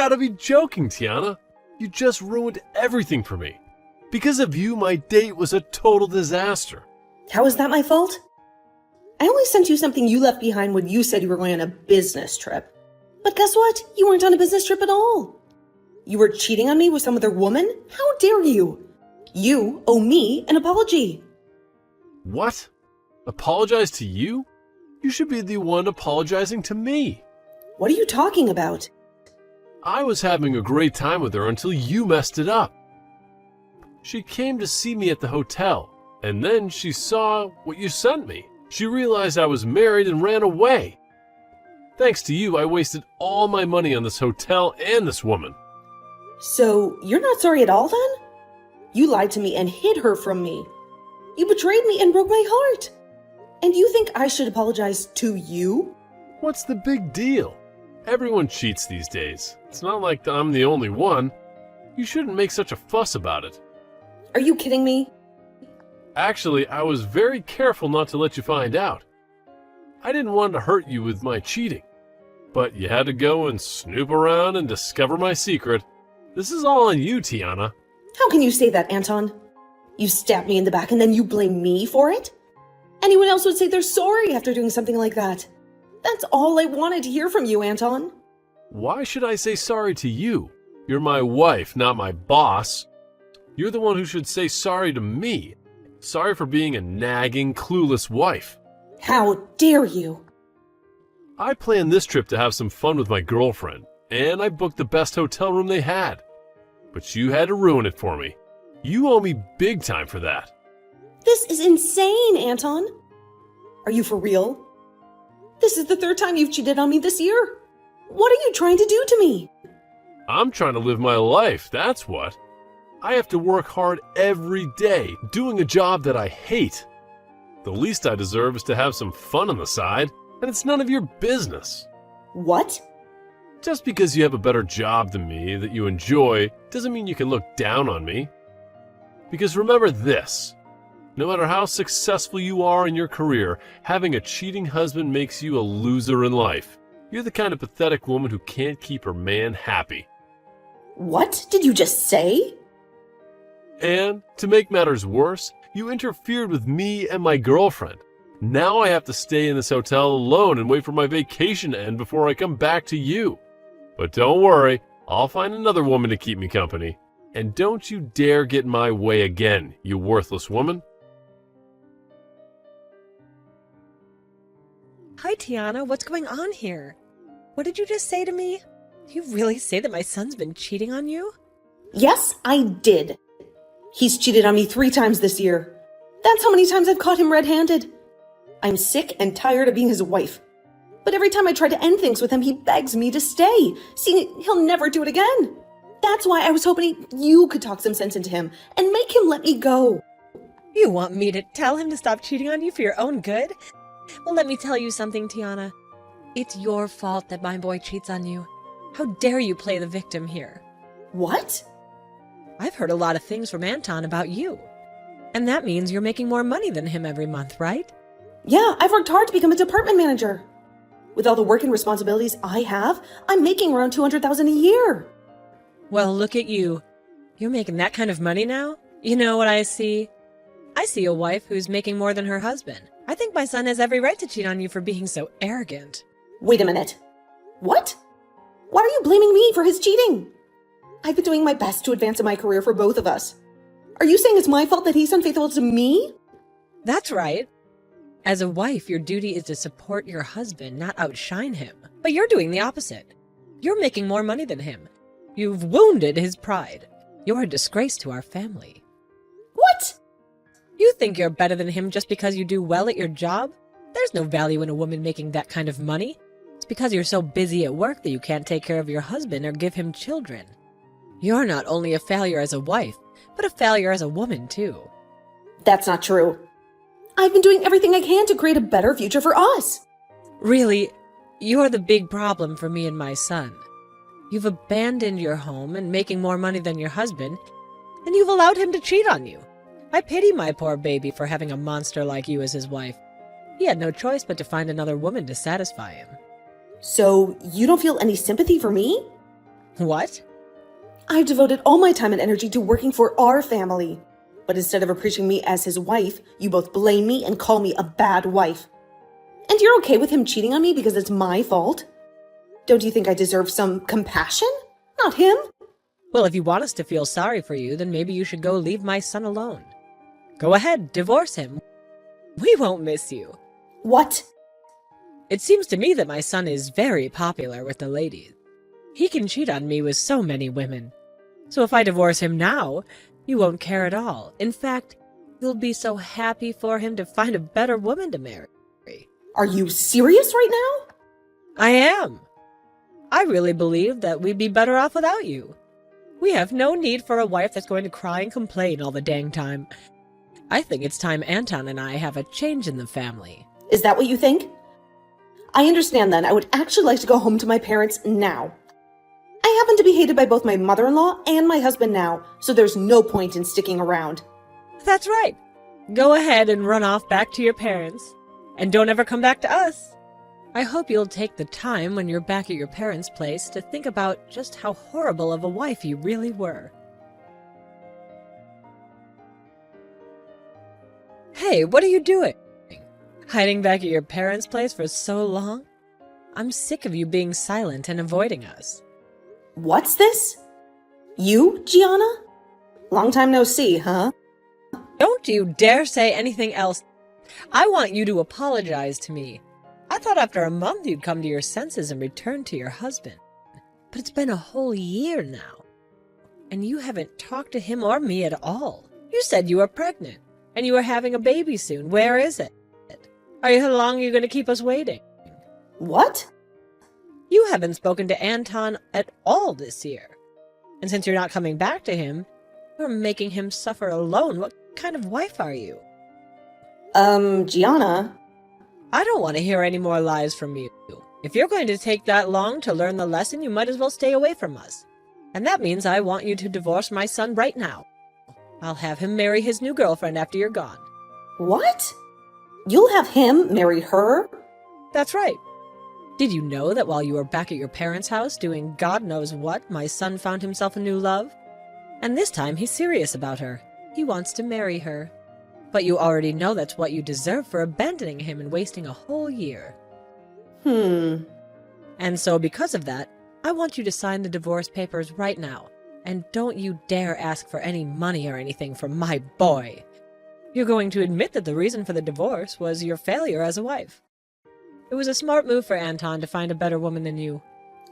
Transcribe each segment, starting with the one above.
gotta be joking, Tiana. You just ruined everything for me. Because of you, my date was a total disaster. How is that my fault? I only sent you something you left behind when you said you were going on a business trip. But guess what? You weren't on a business trip at all. You were cheating on me with some other woman? How dare you? You owe me an apology. What? Apologize to you? You should be the one apologizing to me. What are you talking about? I was having a great time with her until you messed it up. She came to see me at the hotel, and then she saw what you sent me. She realized I was married and ran away. Thanks to you, I wasted all my money on this hotel and this woman. So, you're not sorry at all then? You lied to me and hid her from me. You betrayed me and broke my heart. And you think I should apologize to you? What's the big deal? Everyone cheats these days. It's not like I'm the only one. You shouldn't make such a fuss about it. Are you kidding me? Actually, I was very careful not to let you find out. I didn't want to hurt you with my cheating. But you had to go and snoop around and discover my secret. This is all on you, Tiana. How can you say that, Anton? You stabbed me in the back and then you blame me for it? Anyone else would say they're sorry after doing something like that. That's all I wanted to hear from you, Anton. Why should I say sorry to you? You're my wife, not my boss. You're the one who should say sorry to me. Sorry for being a nagging, clueless wife. How dare you? I planned this trip to have some fun with my girlfriend, and I booked the best hotel room they had. But you had to ruin it for me. You owe me big time for that. This is insane, Anton. Are you for real? This is the third time you've cheated on me this year. What are you trying to do to me? I'm trying to live my life, that's what. I have to work hard every day, doing a job that I hate. The least I deserve is to have some fun on the side, and it's none of your business. What? Just because you have a better job than me that you enjoy doesn't mean you can look down on me. Because remember this, no matter how successful you are in your career, having a cheating husband makes you a loser in life. You're the kind of pathetic woman who can't keep her man happy. What did you just say? And to make matters worse, you interfered with me and my girlfriend. Now I have to stay in this hotel alone and wait for my vacation to end before I come back to you. But don't worry, I'll find another woman to keep me company. And don't you dare get in my way again, you worthless woman. Hi, Tiana. What's going on here? What did you just say to me? You really say that my son's been cheating on you? Yes, I did. He's cheated on me 3 times this year. That's how many times I've caught him red-handed. I'm sick and tired of being his wife. But every time I try to end things with him, he begs me to stay, seeing he'll never do it again. That's why I was hoping you could talk some sense into him and make him let me go. You want me to tell him to stop cheating on you for your own good? Well, let me tell you something, Tiana. It's your fault that my boy cheats on you. How dare you play the victim here? What? I've heard a lot of things from Anton about you. And that means you're making more money than him every month, right? Yeah, I've worked hard to become a department manager. With all the work and responsibilities I have, I'm making around $200,000 a year. Well, look at you. You're making that kind of money now? You know what I see? I see a wife who's making more than her husband. I think my son has every right to cheat on you for being so arrogant. Wait a minute. What? Why are you blaming me for his cheating? I've been doing my best to advance in my career for both of us. Are you saying it's my fault that he's unfaithful to me? That's right. As a wife, your duty is to support your husband, not outshine him. But you're doing the opposite. You're making more money than him. You've wounded his pride. You're a disgrace to our family. What? You think you're better than him just because you do well at your job? There's no value in a woman making that kind of money. It's because you're so busy at work that you can't take care of your husband or give him children. You're not only a failure as a wife, but a failure as a woman, too. That's not true. I've been doing everything I can to create a better future for us. Really, you're the big problem for me and my son. You've abandoned your home and making more money than your husband, and you've allowed him to cheat on you. I pity my poor baby for having a monster like you as his wife. He had no choice but to find another woman to satisfy him. So, you don't feel any sympathy for me? What? I've devoted all my time and energy to working for our family. But instead of appreciating me as his wife, you both blame me and call me a bad wife. And you're okay with him cheating on me because it's my fault? Don't you think I deserve some compassion? Not him. Well, if you want us to feel sorry for you, then maybe you should go leave my son alone. Go ahead, divorce him. We won't miss you. What? It seems to me that my son is very popular with the ladies. He can cheat on me with so many women. So if I divorce him now, you won't care at all. In fact, you'll be so happy for him to find a better woman to marry. Are you serious right now? I am. I really believe that we'd be better off without you. We have no need for a wife that's going to cry and complain all the dang time. I think it's time Anton and I have a change in the family. Is that what you think? I understand then. I would actually like to go home to my parents now. I happen to be hated by both my mother-in-law and my husband now, so there's no point in sticking around. That's right. Go ahead and run off back to your parents. And don't ever come back to us. I hope you'll take the time when you're back at your parents' place to think about just how horrible of a wife you really were. Hey, what are you doing? Hiding back at your parents' place for so long? I'm sick of you being silent and avoiding us. What's this? You, Gianna? Long time no see, huh? Don't you dare say anything else. I want you to apologize to me. I thought after a month you'd come to your senses and return to your husband. But it's been a whole year now. And you haven't talked to him or me at all. You said you were pregnant, and you were having a baby soon. Where is it? How long are you going to keep us waiting? What? You haven't spoken to Anton at all this year. And since you're not coming back to him, you're making him suffer alone. What kind of wife are you? Gianna? I don't want to hear any more lies from you. If you're going to take that long to learn the lesson, you might as well stay away from us. And that means I want you to divorce my son right now. I'll have him marry his new girlfriend after you're gone. What? You'll have him marry her? That's right. Did you know that while you were back at your parents' house doing God knows what, my son found himself a new love? And this time he's serious about her. He wants to marry her. But you already know that's what you deserve for abandoning him and wasting a whole year. And so because of that, I want you to sign the divorce papers right now. And don't you dare ask for any money or anything from my boy. You're going to admit that the reason for the divorce was your failure as a wife. It was a smart move for Anton to find a better woman than you.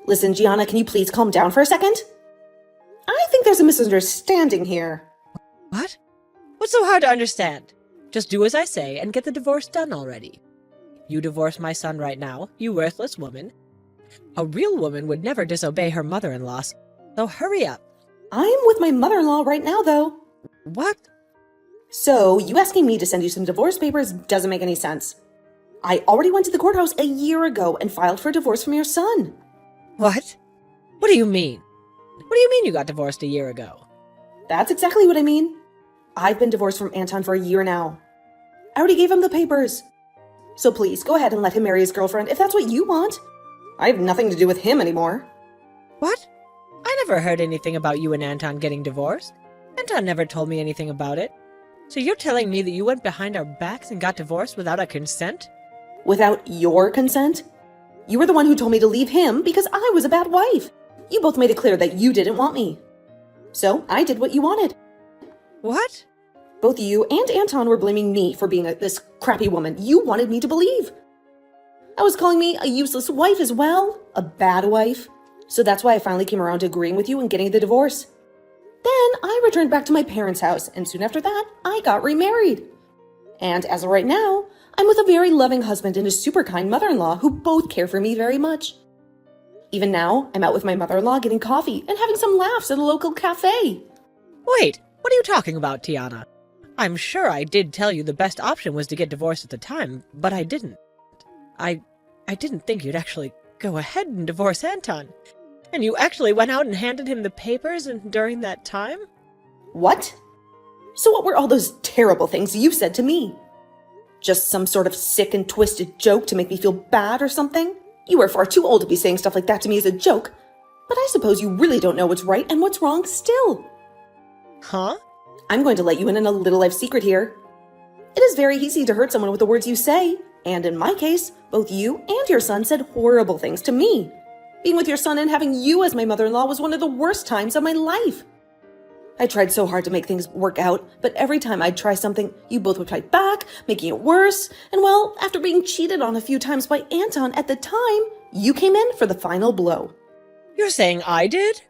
Listen, Gianna, can you please calm down for a second? I think there's a misunderstanding here. What? What's so hard to understand? Just do as I say and get the divorce done already. You divorce my son right now, you worthless woman. A real woman would never disobey her mother-in-law, so hurry up. I'm with my mother-in-law right now, though. What? So, you asking me to send you some divorce papers doesn't make any sense. I already went to the courthouse a year ago and filed for a divorce from your son. What? What do you mean? What do you mean you got divorced a year ago? That's exactly what I mean. I've been divorced from Anton for a year now. I already gave him the papers. So please, go ahead and let him marry his girlfriend if that's what you want. I have nothing to do with him anymore. What? I never heard anything about you and Anton getting divorced. Anton never told me anything about it. So you're telling me that you went behind our backs and got divorced without our consent? Without your consent? You were the one who told me to leave him because I was a bad wife. You both made it clear that you didn't want me. So I did what you wanted. What? Both you and Anton were blaming me for being this crappy woman you wanted me to believe. I was calling me a useless wife as well, a bad wife. So that's why I finally came around to agreeing with you and getting the divorce. Then I returned back to my parents' house, and soon after that, I got remarried. And as of right now, I'm with a very loving husband and a super kind mother-in-law who both care for me very much. Even now, I'm out with my mother-in-law getting coffee and having some laughs at a local cafe. Wait, what are you talking about, Tiana? I'm sure I did tell you the best option was to get divorced at the time, but I didn't. I didn't think you'd actually go ahead and divorce Anton. And you actually went out and handed him the papers during that time? What? So what were all those terrible things you said to me? Just some sort of sick and twisted joke to make me feel bad or something? You are far too old to be saying stuff like that to me as a joke. But I suppose you really don't know what's right and what's wrong still. Huh? I'm going to let you in on a little life secret here. It is very easy to hurt someone with the words you say, and in my case, both you and your son said horrible things to me. Being with your son and having you as my mother-in-law was one of the worst times of my life. I tried so hard to make things work out, but every time I'd try something, you both would fight back, making it worse. And well, after being cheated on a few times by Anton at the time, you came in for the final blow. You're saying I did?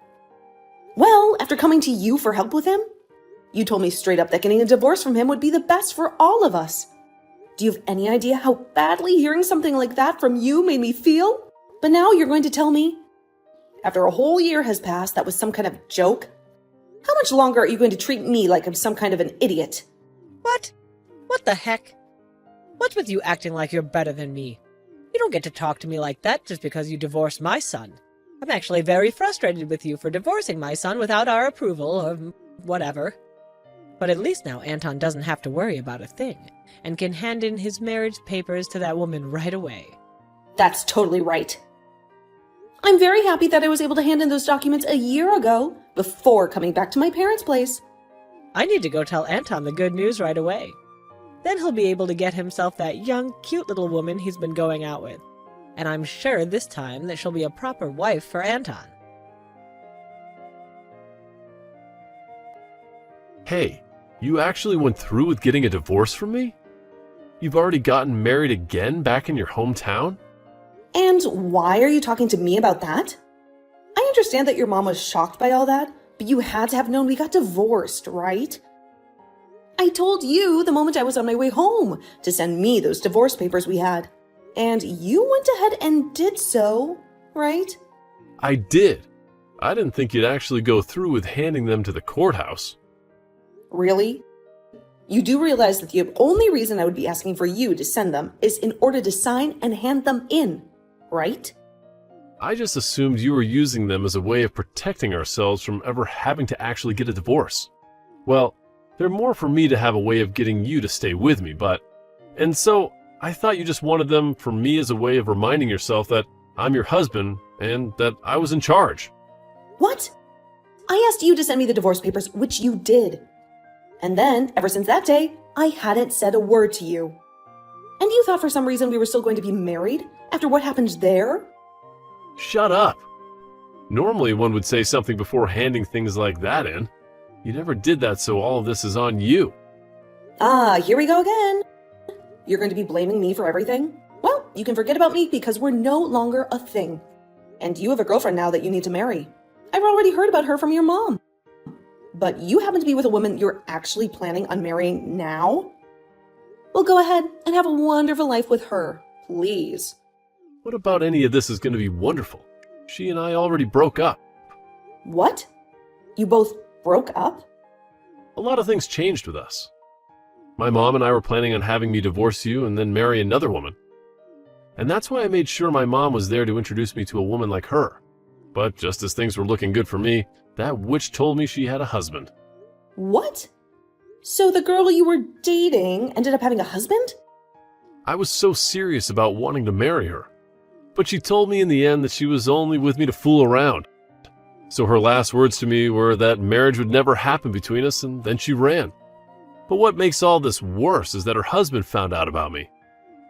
Well, after coming to you for help with him, you told me straight up that getting a divorce from him would be the best for all of us. Do you have any idea how badly hearing something like that from you made me feel? But now you're going to tell me, after a whole year has passed, that was some kind of joke? How much longer are you going to treat me like I'm some kind of an idiot? What? What the heck? What's with you acting like you're better than me? You don't get to talk to me like that just because you divorced my son. I'm actually very frustrated with you for divorcing my son without our approval or whatever. But at least now Anton doesn't have to worry about a thing and can hand in his marriage papers to that woman right away. That's totally right. I'm very happy that I was able to hand in those documents a year ago, before coming back to my parents' place. I need to go tell Anton the good news right away. Then he'll be able to get himself that young, cute little woman he's been going out with. And I'm sure this time that she'll be a proper wife for Anton. Hey, you actually went through with getting a divorce from me? You've already gotten married again back in your hometown? And why are you talking to me about that? I understand that your mom was shocked by all that, but you had to have known we got divorced, right? I told you the moment I was on my way home to send me those divorce papers we had. And you went ahead and did so, right? I did. I didn't think you'd actually go through with handing them to the courthouse. Really? You do realize that the only reason I would be asking for you to send them is in order to sign and hand them in, right? I just assumed you were using them as a way of protecting ourselves from ever having to actually get a divorce. Well, they're more for me to have a way of getting you to stay with me, but... And so, I thought you just wanted them for me as a way of reminding yourself that I'm your husband and that I was in charge. What? I asked you to send me the divorce papers, which you did. And then, ever since that day, I hadn't said a word to you. And you thought for some reason we were still going to be married after what happened there? Shut up. Normally one would say something before handing things like that in. You never did that, so all of this is on you. Ah, here we go again. You're going to be blaming me for everything? Well, you can forget about me because we're no longer a thing. And you have a girlfriend now that you need to marry. I've already heard about her from your mom. But you happen to be with a woman you're actually planning on marrying now? Well, go ahead and have a wonderful life with her, please. What about any of this is going to be wonderful? She and I already broke up. What? You both broke up? A lot of things changed with us. My mom and I were planning on having me divorce you and then marry another woman. And that's why I made sure my mom was there to introduce me to a woman like her. But just as things were looking good for me, that witch told me she had a husband. What? So the girl you were dating ended up having a husband? I was so serious about wanting to marry her. But she told me in the end that she was only with me to fool around. So her last words to me were that marriage would never happen between us, and then she ran. But what makes all this worse is that her husband found out about me.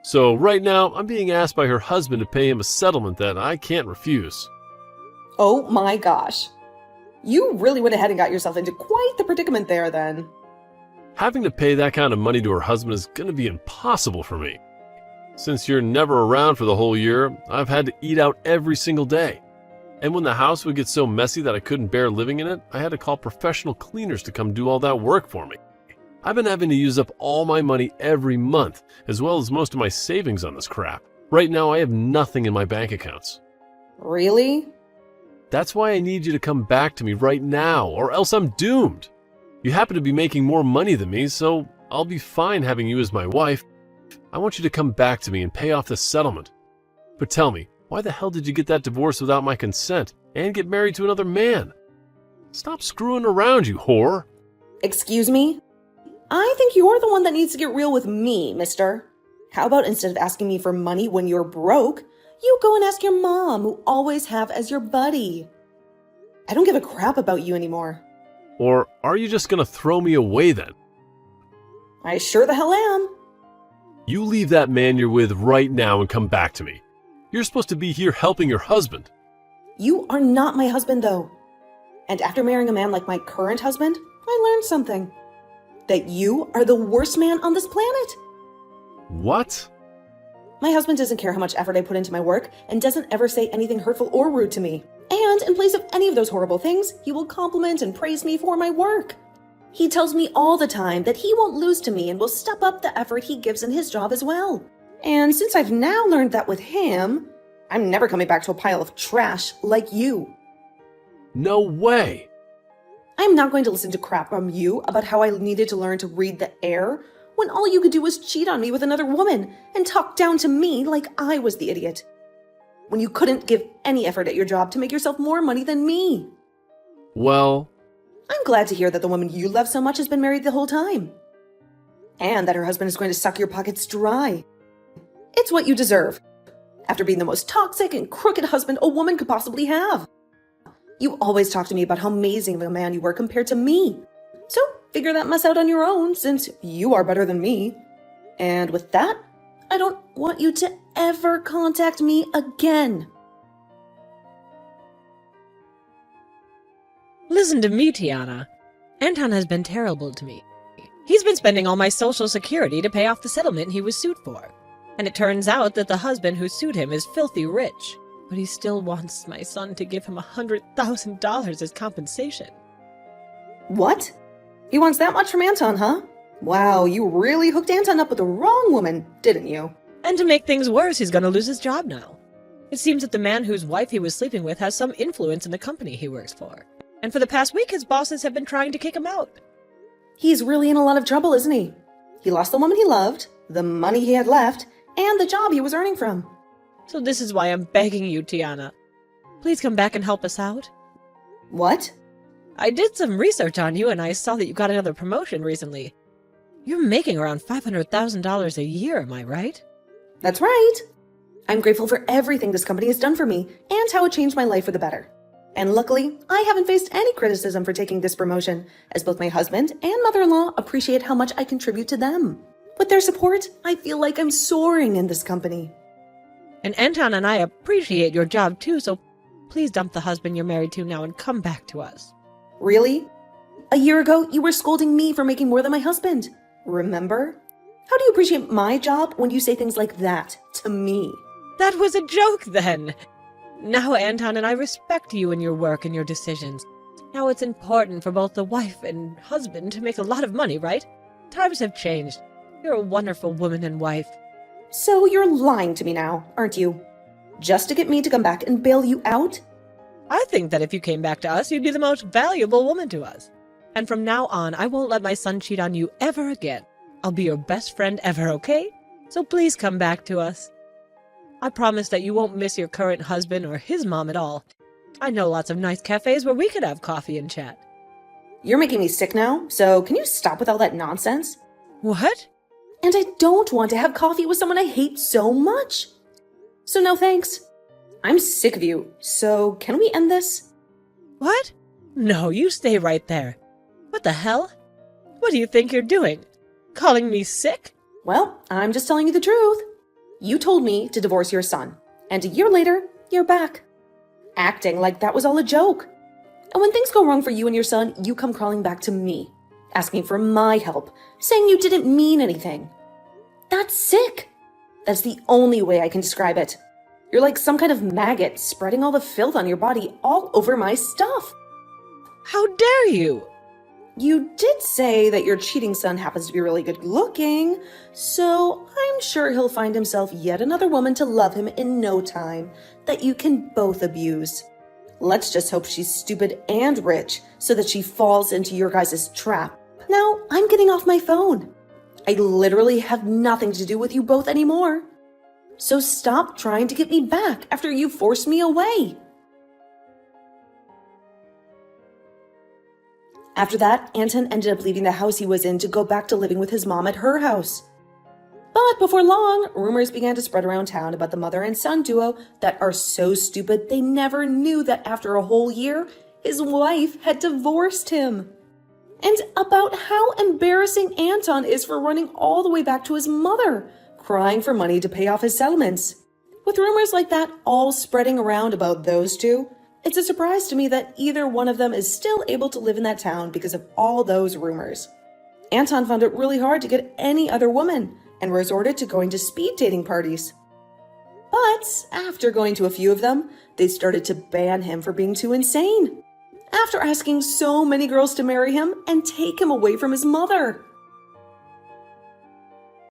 So right now, I'm being asked by her husband to pay him a settlement that I can't refuse. Oh my gosh. You really went ahead and got yourself into quite the predicament there then. Having to pay that kind of money to her husband is going to be impossible for me. Since you're never around for the whole year, I've had to eat out every single day. And when the house would get so messy that I couldn't bear living in it, I had to call professional cleaners to come do all that work for me. I've been having to use up all my money every month, as well as most of my savings on this crap. Right now, I have nothing in my bank accounts. Really? That's why I need you to come back to me right now, or else I'm doomed. You happen to be making more money than me, so I'll be fine having you as my wife. I want you to come back to me and pay off this settlement. But tell me, why the hell did you get that divorce without my consent and get married to another man? Stop screwing around, you whore. Excuse me? I think you're the one that needs to get real with me, mister. How about instead of asking me for money when you're broke, you go and ask your mom, who always have as your buddy. I don't give a crap about you anymore. Or are you just gonna throw me away then? I sure the hell am. You leave that man you're with right now and come back to me. You're supposed to be here helping your husband. You are not my husband, though. And after marrying a man like my current husband, I learned something. That you are the worst man on this planet. What? My husband doesn't care how much effort I put into my work and doesn't ever say anything hurtful or rude to me. And in place of any of those horrible things, he will compliment and praise me for my work. He tells me all the time that he won't lose to me and will step up the effort he gives in his job as well. And since I've now learned that with him, I'm never coming back to a pile of trash like you. No way. I'm not going to listen to crap from you about how I needed to learn to read the air when all you could do was cheat on me with another woman and talk down to me like I was the idiot. When you couldn't give any effort at your job to make yourself more money than me. Well, I'm glad to hear that the woman you love so much has been married the whole time. And that her husband is going to suck your pockets dry. It's what you deserve. After being the most toxic and crooked husband a woman could possibly have. You always talk to me about how amazing of a man you were compared to me. So figure that mess out on your own, since you are better than me. And with that, I don't want you to ever contact me again. Listen to me, Tiana. Anton has been terrible to me. He's been spending all my social security to pay off the settlement he was sued for. And it turns out that the husband who sued him is filthy rich. But he still wants my son to give him $100,000 as compensation. What? He wants that much from Anton, huh? Wow, you really hooked Anton up with the wrong woman, didn't you? And to make things worse, he's gonna lose his job now. It seems that the man whose wife he was sleeping with has some influence in the company he works for. And for the past week, his bosses have been trying to kick him out. He's really in a lot of trouble, isn't he? He lost the woman he loved, the money he had left, and the job he was earning from. So this is why I'm begging you, Tiana. Please come back and help us out. What? I did some research on you and I saw that you got another promotion recently. You're making around $500,000 a year, am I right? That's right. I'm grateful for everything this company has done for me and how it changed my life for the better. And luckily, I haven't faced any criticism for taking this promotion, as both my husband and mother-in-law appreciate how much I contribute to them. With their support, I feel like I'm soaring in this company. And Anton and I appreciate your job too, so please dump the husband you're married to now and come back to us. Really? A year ago, you were scolding me for making more than my husband. Remember? How do you appreciate my job when you say things like that to me? That was a joke then. Now Anton and I respect you and your work and your decisions. Now it's important for both the wife and husband to make a lot of money, right? Times have changed. You're a wonderful woman and wife. So you're lying to me now, aren't you? Just to get me to come back and bail you out? I think that if you came back to us, you'd be the most valuable woman to us. And from now on, I won't let my son cheat on you ever again. I'll be your best friend ever, okay? So please come back to us. I promise that you won't miss your current husband or his mom at all. I know lots of nice cafes where we could have coffee and chat. You're making me sick now, so can you stop with all that nonsense? What? And I don't want to have coffee with someone I hate so much. So no thanks. I'm sick of you, so can we end this? What? No, you stay right there. What the hell? What do you think you're doing? Calling me sick? Well, I'm just telling you the truth. You told me to divorce your son, and a year later, you're back. Acting like that was all a joke. And when things go wrong for you and your son, you come crawling back to me, asking for my help, saying you didn't mean anything. That's sick. That's the only way I can describe it. You're like some kind of maggot spreading all the filth on your body all over my stuff. How dare you? You did say that your cheating son happens to be really good looking, so I'm sure he'll find himself yet another woman to love him in no time that you can both abuse. Let's just hope she's stupid and rich so that she falls into your guys' trap. Now, I'm getting off my phone. I literally have nothing to do with you both anymore. So stop trying to get me back after you forced me away. After that, Anton ended up leaving the house he was in to go back to living with his mom at her house. But before long, rumors began to spread around town about the mother and son duo that are so stupid they never knew that after a whole year, His wife had divorced him. And about how embarrassing Anton is for running all the way back to his mother, crying for money to pay off his settlements. With rumors like that all spreading around about those two, it's a surprise to me that either one of them is still able to live in that town because of all those rumors. Anton found it really hard to get any other woman and resorted to going to speed dating parties. But after going to a few of them, they started to ban him for being too insane. After asking so many girls to marry him and take him away from his mother.